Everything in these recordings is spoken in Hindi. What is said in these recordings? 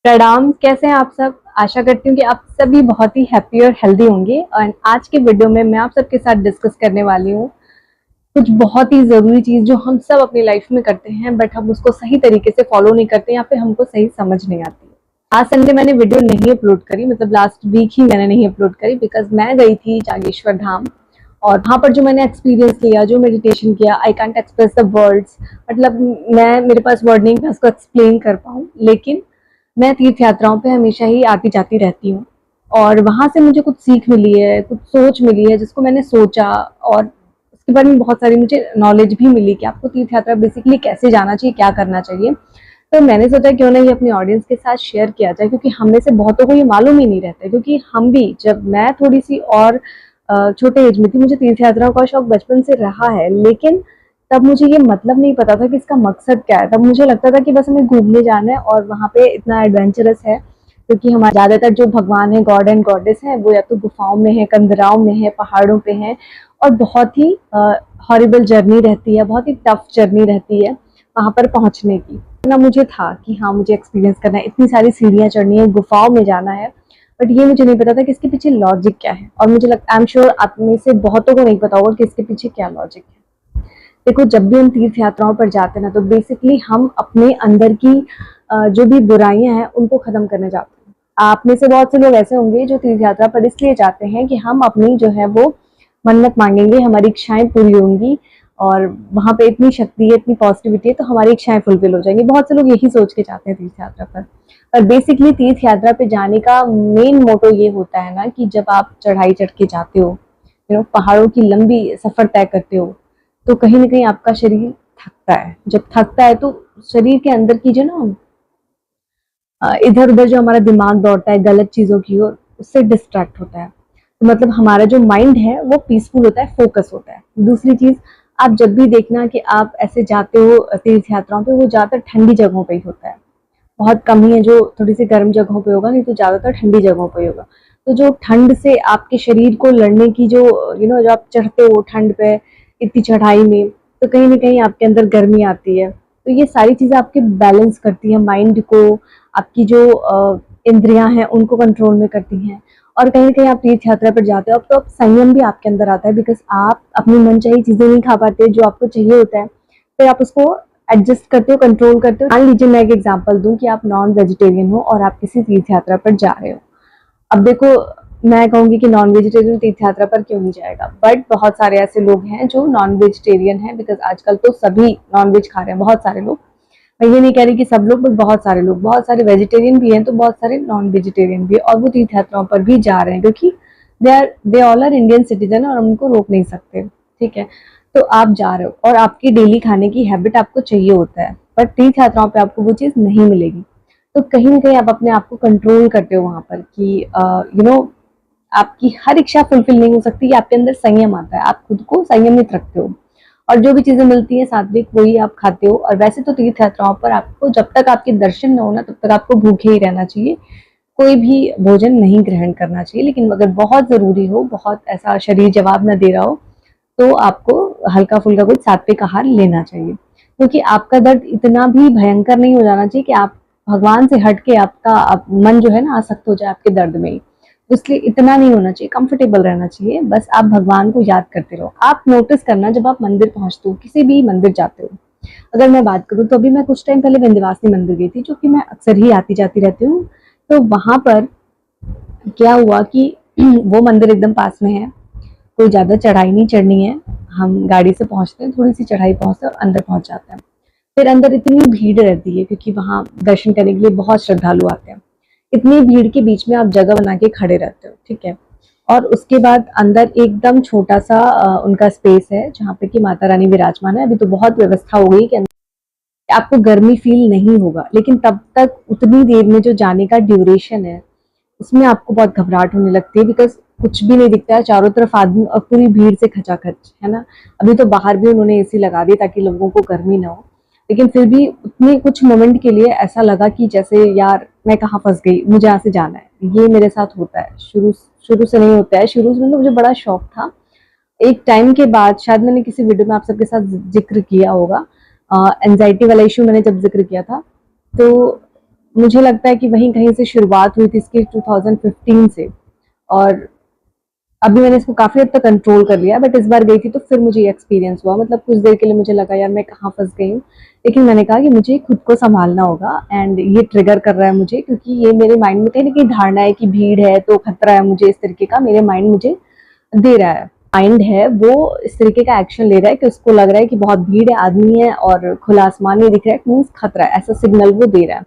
प्रणाम। कैसे हैं आप सब? आशा करती हूँ कि आप सभी बहुत ही हैप्पी और हेल्दी होंगे। और आज के वीडियो में मैं आप सबके साथ डिस्कस करने वाली हूँ कुछ बहुत ही ज़रूरी चीज़ जो हम सब अपनी लाइफ में करते हैं, बट हम उसको सही तरीके से फॉलो नहीं करते या फिर हमको सही समझ नहीं आती। आज संडे मैंने वीडियो नहीं अपलोड करी, मतलब लास्ट वीक ही मैंने नहीं अपलोड करी, बिकॉज मैं गई थी जागेश्वर धाम। और वहाँ पर जो मैंने एक्सपीरियंस लिया, जो मेडिटेशन किया, I can't express the words. मतलब मैं, मेरे पास वर्ड नहीं मैं उसको एक्सप्लेन कर पाऊँ। लेकिन मैं तीर्थ यात्राओं पे हमेशा ही आती जाती रहती हूँ, और वहाँ से मुझे कुछ सीख मिली है, कुछ सोच मिली है जिसको मैंने सोचा, और उसके बारे में बहुत सारी मुझे नॉलेज भी मिली कि आपको तीर्थ यात्रा बेसिकली कैसे जाना चाहिए, क्या करना चाहिए। तो मैंने सोचा क्यों ना ये अपनी ऑडियंस के साथ शेयर किया जाए, क्योंकि हम में से बहुतों को ये मालूम ही नहीं रहता। क्योंकि हम भी, जब मैं थोड़ी सी और छोटे एज में थी, मुझे तीर्थ यात्राओं का शौक बचपन से रहा है, लेकिन तब मुझे ये मतलब नहीं पता था कि इसका मकसद क्या है। तब मुझे लगता था कि बस हमें घूमने जाना है और वहाँ पे इतना एडवेंचरस है, क्योंकि हमारे ज़्यादातर जो भगवान है, गॉड एंड गॉडेस हैं, वो या तो गुफाओं में है, कंदराओं में है, पहाड़ों पे हैं। और बहुत ही हॉरिबल जर्नी रहती है, बहुत ही टफ जर्नी रहती है वहाँ पर पहुँचने की। ना मुझे था कि हाँ, मुझे एक्सपीरियंस करना है, इतनी सारी सीढ़ियाँ चढ़नी है, गुफाओं में जाना है, बट ये मुझे नहीं पता था कि इसके पीछे लॉजिक क्या है। और मुझे लगता, आई एम श्योर आप में से बहुतों को नहीं पता होगा कि इसके पीछे क्या लॉजिक है। देखो, जब भी हम तीर्थ यात्राओं पर जाते हैं ना, तो बेसिकली हम अपने अंदर की जो भी बुराइयां हैं उनको खत्म करने जाते हैं। आप में से बहुत से लोग ऐसे होंगे जो तीर्थ यात्रा पर इसलिए जाते हैं कि हम अपनी जो है वो मन्नत मांगेंगे, हमारी इच्छाएं पूरी होंगी, और वहाँ पे इतनी शक्ति है, इतनी पॉजिटिविटी है, तो हमारी इच्छाएं फुलफिल हो जाएंगी। बहुत से लोग यही सोच के जाते हैं तीर्थ यात्रा पर बेसिकली तीर्थ यात्रा पे जाने का मेन मोटो ये होता है ना कि जब आप चढ़ाई चढ़ के जाते हो, पहाड़ों की लंबी सफर तय करते हो, तो कहीं ना कहीं आपका शरीर थकता है। जब थकता है तो शरीर के अंदर की जो ना इधर उधर जो हमारा दिमाग दौड़ता है गलत चीजों की ओर, उससे डिस्ट्रैक्ट होता है। तो मतलब हमारा जो माइंड है वो पीसफुल होता है, फोकस होता है। दूसरी चीज, आप जब भी देखना कि आप ऐसे जाते हो तीर्थ यात्राओं पे, वो ज्यादातर ठंडी जगहों पे ही होता है। बहुत कम ही है जो थोड़ी सी गर्म जगहों पे होगा, नहीं तो ज्यादातर ठंडी जगहों पे होगा। तो जो ठंड से आपके शरीर को लड़ने की जो जो आप चढ़ते हो ठंड पे इतनी चढ़ाई में, तो कहीं ना कहीं आपके अंदर गर्मी आती है। तो ये सारी चीजें आपके बैलेंस करती है माइंड को, आपकी जो इंद्रियां हैं उनको कंट्रोल में करती हैं। और कहीं ना कहीं आप तीर्थ यात्रा पर जाते हो, अब तो आप संयम भी आपके अंदर आता है, बिकॉज आप अपनी मनचाही चीजें नहीं खा पाते जो आपको चाहिए होता है, फिर आप उसको एडजस्ट करते हो, कंट्रोल करते हो। मान लीजिए मैं एक एग्जांपल दूं कि आप नॉन वेजिटेरियन हो और आप किसी तीर्थ यात्रा पर जा रहे हो। अब देखो, मैं कहूंगी कि नॉन वेजिटेरियन तीर्थ यात्रा पर क्यों नहीं जाएगा, बट बहुत सारे ऐसे लोग हैं जो नॉन वेजिटेरियन हैं, बिकॉज आजकल तो सभी नॉन वेज खा रहे हैं, बहुत सारे लोग। मैं ये नहीं कह रही कि सब लोग, बट बहुत सारे लोग, बहुत सारे वेजिटेरियन भी हैं तो बहुत सारे नॉन वेजिटेरियन भी है, और वो तीर्थ यात्राओं पर भी जा रहे हैं, क्योंकि they all are Indian citizen और हम उनको रोक नहीं सकते। ठीक है, तो आप जा रहे हो और आपकी डेली खाने की हैबिट आपको चाहिए होता है, बट तीर्थ यात्राओं पे आपको वो चीज़ नहीं मिलेगी। तो कहीं ना कहीं आप अपने आप को कंट्रोल करते हो वहां पर कि आपकी हर इच्छा फुलफिल नहीं हो सकती, आपके अंदर संयम आता है, आप खुद को संयमित रखते हो, और जो भी चीजें मिलती है सात्विक वही आप खाते हो। और वैसे तो तीर्थ यात्राओं पर आपको जब तक आपके दर्शन न हो ना, तब तक आपको भूखे ही रहना चाहिए, कोई भी भोजन नहीं ग्रहण करना चाहिए। लेकिन अगर बहुत जरूरी हो, बहुत ऐसा शरीर जवाब न दे रहा हो, तो आपको हल्का फुल्का कुछ सात्विक आहार लेना चाहिए, क्योंकि आपका दर्द इतना भी भयंकर नहीं हो जाना चाहिए कि आप भगवान से हट के आपका मन जो है ना आसक्त हो जाए आपके दर्द में ही। इसलिए इतना नहीं होना चाहिए, कंफर्टेबल रहना चाहिए, बस आप भगवान को याद करते रहो। आप नोटिस करना, जब आप मंदिर पहुंचते हो, किसी भी मंदिर जाते हो, अगर मैं बात करूँ तो अभी मैं कुछ टाइम पहले विंध्यवासिनी मंदिर गई थी, जो कि मैं अक्सर ही आती जाती रहती हूँ। तो वहां पर क्या हुआ कि वो मंदिर एकदम पास में है, कोई ज़्यादा चढ़ाई नहीं चढ़नी है, हम गाड़ी से पहुंचते हैं, थोड़ी सी चढ़ाई पहुंचते हैं और अंदर पहुंच जाते हैं। फिर अंदर इतनी भीड़ रहती है, क्योंकि वहां दर्शन करने के लिए बहुत श्रद्धालु आते हैं। इतनी भीड़ के बीच में आप जगह बना के खड़े रहते हो, ठीक है। और उसके बाद अंदर एकदम छोटा सा उनका स्पेस है जहाँ पे कि माता रानी विराजमान है। अभी तो बहुत व्यवस्था हो गई कि आपको गर्मी फील नहीं होगा, लेकिन तब तक उतनी देर में जो जाने का ड्यूरेशन है, उसमें आपको बहुत घबराहट होने लगती है, बिकॉज कुछ भी नहीं दिखता है चारों तरफ, आदमी और पूरी भीड़ से खचाखच है ना। अभी तो बाहर भी उन्होंने एसी लगा दी ताकि लोगों को गर्मी ना हो, लेकिन फिर भी उतने कुछ मोमेंट के लिए ऐसा लगा कि जैसे यार मैं कहाँ फंस गई, मुझे यहाँ से जाना है। ये मेरे साथ होता है, शुरू शुरू से नहीं होता है, शुरू से मतलब मुझे बड़ा शौक था। एक टाइम के बाद, शायद मैंने किसी वीडियो में आप सबके साथ जिक्र किया होगा, एंजाइटी वाला इशू मैंने जब जिक्र किया था, तो मुझे लगता है कि वहीं कहीं से शुरुआत हुई थी इसकी 2015 से, और अभी मैंने इसको काफ़ी हद तक कंट्रोल कर लिया। बट इस बार गई थी तो फिर मुझे ये एक्सपीरियंस हुआ, मतलब कुछ देर के लिए मुझे लगा यार मैं कहाँ फंस गई हूँ, लेकिन मैंने कहा कि मुझे खुद को संभालना होगा एंड ये ट्रिगर कर रहा है मुझे, क्योंकि ये मेरे माइंड में कहीं ना कहीं धारणा है कि भीड़ है तो खतरा है मुझे, इस तरीके का मेरे माइंड मुझे दे रहा है। माइंड है वो इस तरीके का एक्शन ले रहा है कि उसको लग रहा है कि बहुत भीड़ है, आदमी है और खुला आसमान नहीं दिख रहा है, मीन्स खतरा है, ऐसा सिग्नल वो दे रहा है।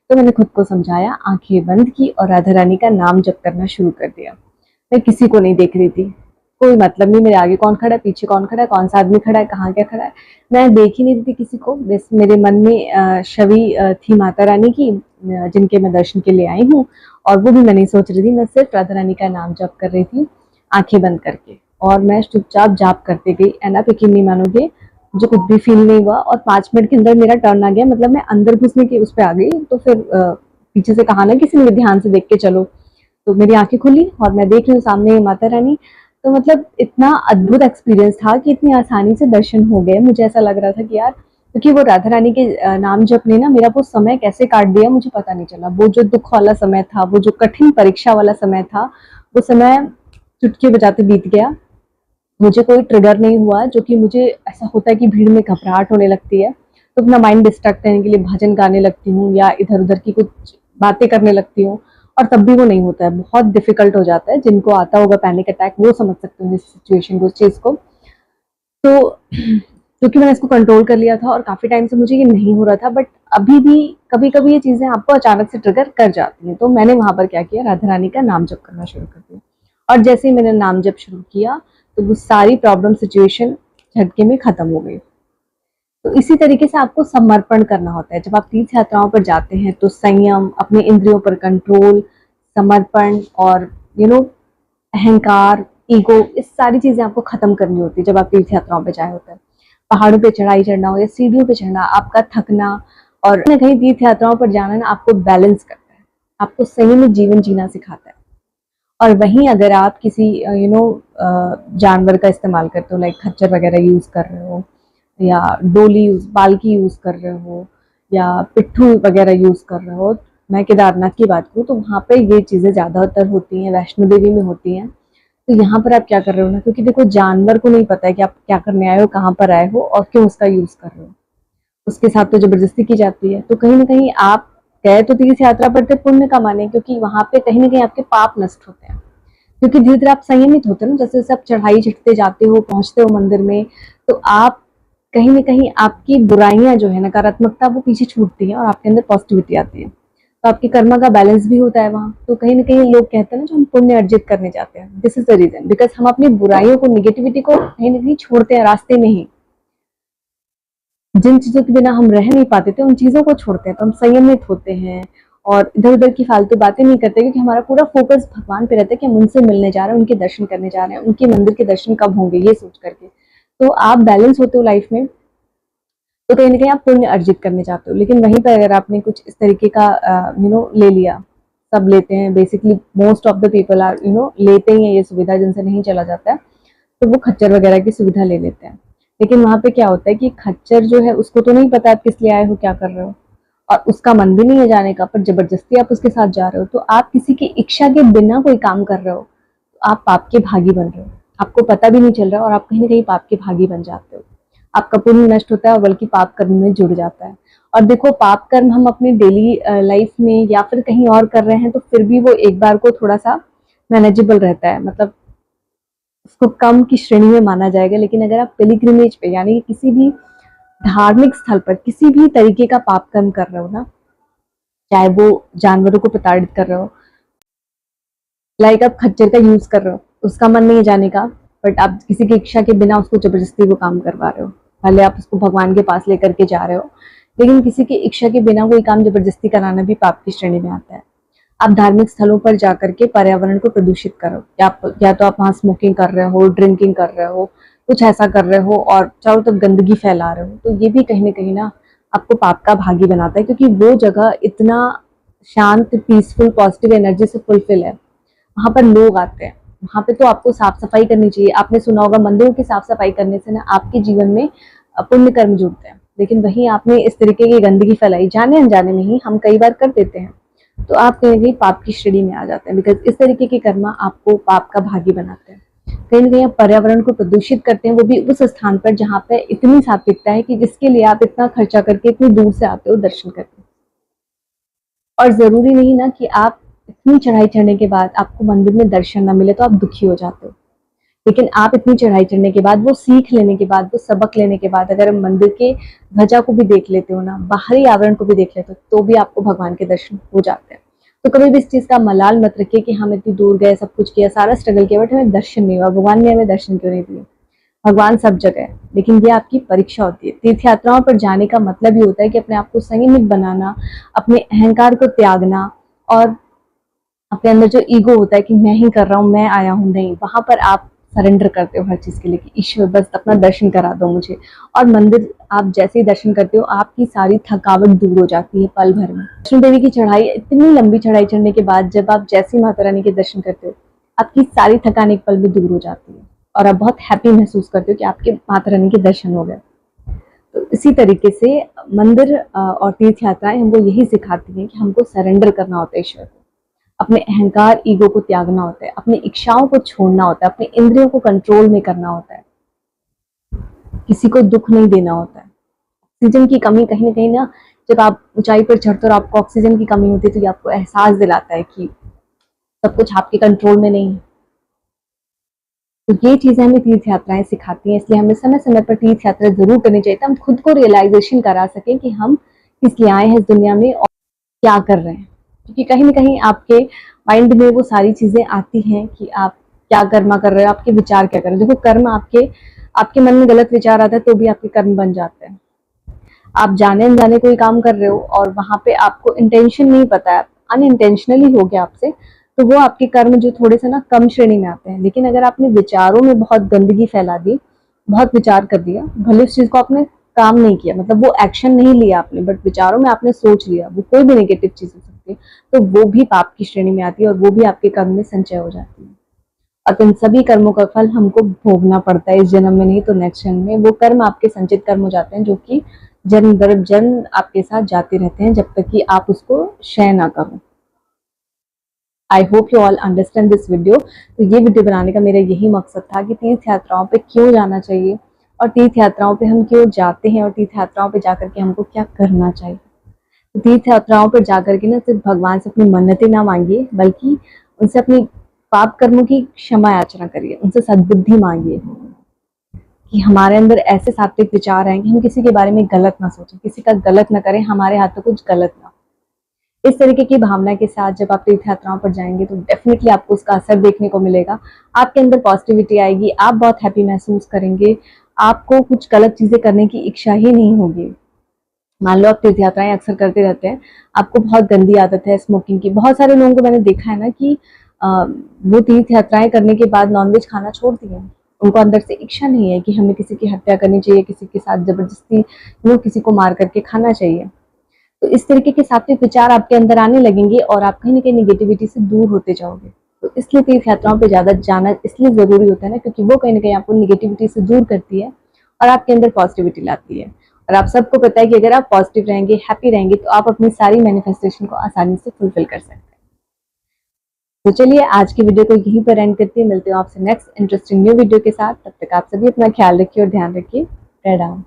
तो मैंने खुद को समझाया, आंखें बंद की और राधा रानी का नाम जप करना शुरू कर दिया। मैं किसी को नहीं देख रही थी, कोई मतलब नहीं मेरे आगे कौन खड़ा है, पीछे कौन खड़ा है, कौन सा आदमी खड़ा है, कहाँ क्या खड़ा है, मैं देख ही नहीं रही थी किसी को। बस मेरे मन में छवि थी माता रानी की, जिनके मैं दर्शन के लिए आई हूँ, और वो भी मैं नहीं सोच रही थी, मैं सिर्फ राधा रानी का नाम जप कर रही थी आंखें बंद करके, और मैं चुपचाप जाप करते गई। एंड आप यकीन नहीं मानोगे, मुझे कुछ भी फील नहीं हुआ और 5 मिनट के अंदर मेरा टर्न आ गया, मतलब मैं अंदर घुसने की उस पर आ गई। तो फिर पीछे से कहा ना किसी ने ध्यान से देख के चलो, तो मेरी आंखें खुली और मैं देख रही हूँ सामने माता रानी। तो मतलब इतना अद्भुत एक्सपीरियंस था कि इतनी आसानी से दर्शन हो गए। मुझे ऐसा लग रहा था कि यार, क्योंकि वो राधा रानी के नाम जप ने ना मेरा वो समय कैसे काट दिया मुझे पता नहीं चला। वो जो दुख वाला समय था, वो जो कठिन परीक्षा वाला समय था, वो समय चुटकी बजाते बीत गया। मुझे कोई ट्रिगर नहीं हुआ, जो कि मुझे ऐसा होता है कि भीड़ में घबराहट होने लगती है तो अपना माइंड डिस्ट्रैक्ट करने के लिए भजन गाने लगती हूँ या इधर उधर की कुछ बातें करने लगती हूँ, और तब भी वो नहीं होता है, बहुत डिफिकल्ट हो जाता है। जिनको आता होगा पैनिक अटैक वो समझ सकते हैं इस सिचुएशन को, उस चीज़ को। तो क्योंकि मैंने इसको कंट्रोल कर लिया था और काफ़ी टाइम से मुझे ये नहीं हो रहा था, बट अभी भी कभी कभी ये चीज़ें आपको अचानक से ट्रिगर कर जाती हैं। तो मैंने वहाँ पर क्या किया, राधा रानी का नाम जप करना शुरू कर दिया, और जैसे ही मैंने नाम जप शुरू किया तो वो सारी प्रॉब्लम सिचुएशन झटके में ख़त्म हो गई। तो इसी तरीके से आपको समर्पण करना होता है। जब आप तीर्थ यात्राओं पर जाते हैं तो संयम, अपने इंद्रियों पर कंट्रोल, समर्पण और अहंकार, ईगो, इस सारी चीज़ें आपको ख़त्म करनी होती है जब आप तीर्थ यात्राओं पे जाए होते हैं। पहाड़ों पे चढ़ाई चढ़ना हो या सीढ़ियों पे चढ़ना, आपका थकना और कहीं तीर्थ यात्राओं पर जाना ना आपको बैलेंस करता है, आपको सही में जीवन जीना सिखाता है। और वहीं अगर आप किसी जानवर का इस्तेमाल करते हो, लाइक खच्चर वगैरह यूज़ कर रहे हो, या डोली पालकी यूज़ कर रहे हो, या पिट्ठू वगैरह यूज़ कर रहे हो, मैं केदारनाथ की बात करूँ तो वहाँ पे ये चीज़ें ज़्यादातर होती हैं, वैष्णो देवी में होती हैं। तो यहाँ पर आप क्या कर रहे हो ना, क्योंकि देखो जानवर को नहीं पता है कि आप क्या करने आए हो, कहाँ पर आए हो और क्यों उसका यूज़ कर रहे हो, उसके साथ तो ज़बरदस्ती की जाती है। तो कहीं न कहीं आप गए तो तीर्थ यात्रा पर थे पुण्य कमाने, क्योंकि वहाँ पे कहीं न कहीं आपके पाप नष्ट होते हैं। क्योंकि धीरे-धीरे आप संयमित होते हो ना, जैसे-जैसे आप चढ़ाई चढ़ते जाते हो, पहुँचते हो मंदिर में, तो आप कहीं न कहीं आपकी बुराइयाँ जो है, नकारात्मकता वो पीछे छूटती है और आपके अंदर पॉजिटिविटी आती है। तो आपके कर्म का बैलेंस भी होता है वहाँ। तो कहीं न कहीं लोग कहते हैं ना, जो हम पुण्य अर्जित करने जाते हैं, this is the reason, because हम अपनी बुराइयों को, नेगेटिविटी को कहीं न कहीं छोड़ते हैं रास्ते में ही। जिन चीज़ों के बिना हम रह नहीं पाते थे, उन चीज़ों को छोड़ते हैं, तो हम संयमित होते हैं और इधर-उधर की फालतू बातें नहीं करते, क्योंकि हमारा पूरा फ़ोकस भगवान पे रहता है कि हम उनसे मिलने जा रहे हैं, उनके दर्शन करने जा रहे हैं, उनके मंदिर के दर्शन कब होंगे, ये सोच करके। तो आप बैलेंस होते हो लाइफ़ में, तो कहीं न कहीं आप पुण्य अर्जित करने जाते हो। लेकिन वहीं पर अगर आपने कुछ इस तरीके का ले लिया, सब लेते हैं basically, most of the people are लेते ही हैं ये सुविधा, जिनसे नहीं चला जाता है, तो वो खच्चर वगैरह की सुविधा ले लेते हैं। लेकिन वहाँ पे क्या होता है कि खच्चर जो है उसको तो नहीं पता आप किस लिए आए हो, क्या कर रहे हो, और उसका मन भी नहीं है जाने का, पर ज़बरदस्ती आप उसके साथ जा रहे हो, तो आप किसी की इच्छा के बिना कोई काम कर रहे हो, तो आप पाप के भागी बन रहे हो। आपको पता भी नहीं चल रहा और आप कहीं न कहीं पाप के भागी बन जाते हो। आपका पुण्य नष्ट होता है और बल्कि पाप कर्म में जुड़ जाता है। और देखो, पाप कर्म हम अपने डेली लाइफ में या फिर कहीं और कर रहे हैं तो फिर भी वो एक बार को थोड़ा-सा मैनेजेबल रहता है, मतलब उसको कम की श्रेणी में माना जाएगा। लेकिन अगर आप पिलग्रिमेज पे, यानी किसी भी धार्मिक स्थल पर किसी भी तरीके का पाप कर्म कर रहे हो ना, चाहे वो जानवरों को प्रताड़ित कर रहे हो, लाइक आप खच्चर का यूज कर रहे हो, उसका मन नहीं है जाने का, बट आप किसी की इच्छा के बिना उसको जबरदस्ती वो काम करवा रहे हो। भले आप उसको भगवान के पास लेकर के जा रहे हो, लेकिन किसी की इच्छा के बिना कोई काम जबरदस्ती कराना भी पाप की श्रेणी में आता है। आप धार्मिक स्थलों पर जाकर के पर्यावरण को प्रदूषित करो, या तो आप वहाँ स्मोकिंग कर रहे हो, ड्रिंकिंग कर रहे हो, कुछ ऐसा कर रहे हो और चारों तरफ गंदगी फैला रहे हो, तो ये भी कहीं न कहीं ना आपको पाप का भागी बनाता है, क्योंकि वो जगह इतना शांत, पीसफुल, पॉजिटिव एनर्जी से फुलफिल है। वहाँ पर लोग आते हैं, वहाँ पे तो आपको साफ-सफाई करनी चाहिए। आपने सुना होगा मंदिरों की साफ-सफाई करने से ना आपके जीवन में पुण्य कर्म जुड़ते हैं। लेकिन वहीं आपने इस तरीके की गंदगी फैलाई, जाने अनजाने में ही हम कई बार कर देते हैं, तो आप कहीं ना कहीं पाप की श्रेणी में आ जाते हैं। बिकॉज इस तरीके के कर्म आपको पाप का भागी बनाते हैं। कहीं ना कहीं आप पर्यावरण को प्रदूषित करते हैं, वो भी उस स्थान पर जहाँ पे इतनी सात्विकता है कि जिसके लिए आप इतना खर्चा करके इतनी दूर से आते हो दर्शन करते हो। और जरूरी नहीं ना कि आप इतनी चढ़ाई चढ़ने के बाद आपको मंदिर में दर्शन ना मिले तो आप दुखी हो जाते हो, लेकिन आप इतनी चढ़ाई चढ़ने के बाद, वो सीख लेने के बाद, वो सबक लेने के बाद अगर मंदिर के ध्वजा को भी देख लेते हो ना, बाहरी आवरण को भी देख लेते हो, तो भी आपको भगवान के दर्शन हो जाते हैं। तो कभी भी इस चीज का मलाल मत रखिए कि हम इतनी दूर गए, सब कुछ किया, सारा स्ट्रगल किया, बट हमें दर्शन नहीं हुआ। भगवान ने हमें दर्शन क्यों नहीं दिए? भगवान सब जगह है, लेकिन ये आपकी परीक्षा होती है। तीर्थ यात्राओं पर जाने का मतलब ये होता है कि अपने आप को संयमित बनाना, अपने अहंकार को त्यागना, और अपने अंदर जो ईगो होता है कि मैं ही कर रहा हूँ, मैं आया हूँ, नहीं, वहां पर आप सरेंडर करते हो हर चीज के लिए कि ईश्वर बस अपना दर्शन करा दो मुझे। और मंदिर आप जैसे ही दर्शन करते हो, आपकी सारी थकावट दूर हो जाती है पल भर में। वैष्णो देवी की चढ़ाई, इतनी लंबी चढ़ाई चढ़ने के बाद जब आप जैसे ही माता रानी के दर्शन करते हो, आपकी सारी थकान एक पल में दूर हो जाती है और आप बहुत हैप्पी महसूस करते हो कि आपके माता रानी के दर्शन हो गए। तो इसी तरीके से मंदिर और तीर्थ यात्राएं हमको यही सिखाती हैं कि हमको सरेंडर करना होता है ईश्वर को, अपने अहंकार, ईगो को त्यागना होता है, अपनी इच्छाओं को छोड़ना होता है, अपने इंद्रियों को कंट्रोल में करना होता है, किसी को दुख नहीं देना होता है। ऑक्सीजन की कमी कहीं ना कहीं ना, जब आप ऊंचाई पर चढ़ते हो और आपको ऑक्सीजन की कमी होती है, तो ये आपको एहसास दिलाता है कि सब कुछ आपके कंट्रोल में नहीं है। तो ये चीजें हमें तीर्थ यात्राएं सिखाती हैं, इसलिए हमें समय समय पर तीर्थ यात्रा जरूर करनी चाहिए, हम खुद को रियलाइजेशन करा सकें कि हम किस लिए आए हैं इस दुनिया में और क्या कर रहे हैं। क्योंकि कहीं ना कहीं आपके माइंड में वो सारी चीजें आती हैं कि आप क्या कर्मा कर रहे हो, आपके विचार क्या कर रहे हो। देखो, कर्म आपके आपके मन में गलत विचार आता है तो भी आपके कर्म बन जाते हैं। आप जाने अनजाने कोई काम कर रहे हो और वहां पे आपको इंटेंशन नहीं पता है, अनइंटेंशनली हो गया आपसे, तो वो आपके कर्म जो थोड़े से ना कम श्रेणी में आते हैं। लेकिन अगर आपने विचारों में बहुत गंदगी फैला दी, बहुत विचार कर दिया, भले उस चीज को आपने काम नहीं किया, मतलब वो एक्शन नहीं लिया आपने, बट विचारों में आपने सोच लिया, वो कोई भी नेगेटिव चीज हो सकती है, तो वो भी पाप की श्रेणी में आती है और वो भी आपके कर्म में संचय हो जाती है। और इन सभी कर्मों का फल हमको भोगना पड़ता है, इस जन्म में नहीं तो नेक्स्ट जन्म में। वो कर्म आपके संचित कर्म हो जाते हैं, जो कि जन्म दर जन्म आपके साथ जाते रहते हैं जब तक कि आप उसको क्षय ना करो। I hope you all understand this video. तो ये वीडियो बनाने का मेरा यही मकसद था कि तीर्थ यात्राओं पे क्यों जाना चाहिए, और तीर्थ यात्राओं पे हम क्यों जाते हैं, और तीर्थ यात्राओं पे जाकर के हमको क्या करना चाहिए। तो तीर्थ यात्राओं पर जाकर के ना सिर्फ भगवान से अपनी मन्नतें ना मांगिए, बल्कि उनसे अपनी पाप कर्मों की क्षमा याचना करिए, उनसे सद्बुद्धि मांगिए कि हमारे अंदर ऐसे सात्विक विचार आए कि हम किसी के बारे में गलत ना सोचें, किसी का गलत ना करें, हमारे हाथ में कुछ गलत ना। इस तरीके की भावना के साथ जब आप तीर्थ यात्राओं पर जाएंगे तो डेफिनेटली आपको उसका असर देखने को मिलेगा। आपके अंदर पॉजिटिविटी आएगी, आप बहुत हैप्पी महसूस करेंगे, आपको कुछ गलत चीजें करने की इच्छा ही नहीं होगी। मान लो आप तीर्थ यात्राएं अक्सर करते रहते हैं, आपको बहुत गंदी आदत है स्मोकिंग की। बहुत सारे लोगों को मैंने देखा है ना कि वो तीर्थ यात्राएं करने के बाद नॉनवेज खाना छोड़ दिया, उनको अंदर से इच्छा नहीं है कि हमें किसी की हत्या करनी चाहिए, किसी के साथ जबरदस्ती किसी को मार करके खाना चाहिए। तो इस तरीके के सात्विक विचार आपके अंदर आने लगेंगे और आप कहीं ना कहीं निगेटिविटी से दूर होते जाओगे। तो इसलिए तीर्थ यात्राओं पे ज्यादा जाना इसलिए जरूरी होता है ना, क्योंकि वो कहीं ना कहीं आपको निगेटिविटी से दूर करती है और आपके अंदर पॉजिटिविटी लाती है। और आप सबको पता है कि अगर आप पॉजिटिव रहेंगे, हैप्पी रहेंगे, तो आप अपनी सारी मैनिफेस्टेशन को आसानी से फुलफिल कर सकते हैं। तो चलिए आज की वीडियो को यहीं पर एंड करते हैं, मिलते हैं आपसे नेक्स्ट इंटरेस्टिंग न्यू वीडियो के साथ। तब तक आप सभी अपना ख्याल रखिए और ध्यान रखिए। प्रणाम।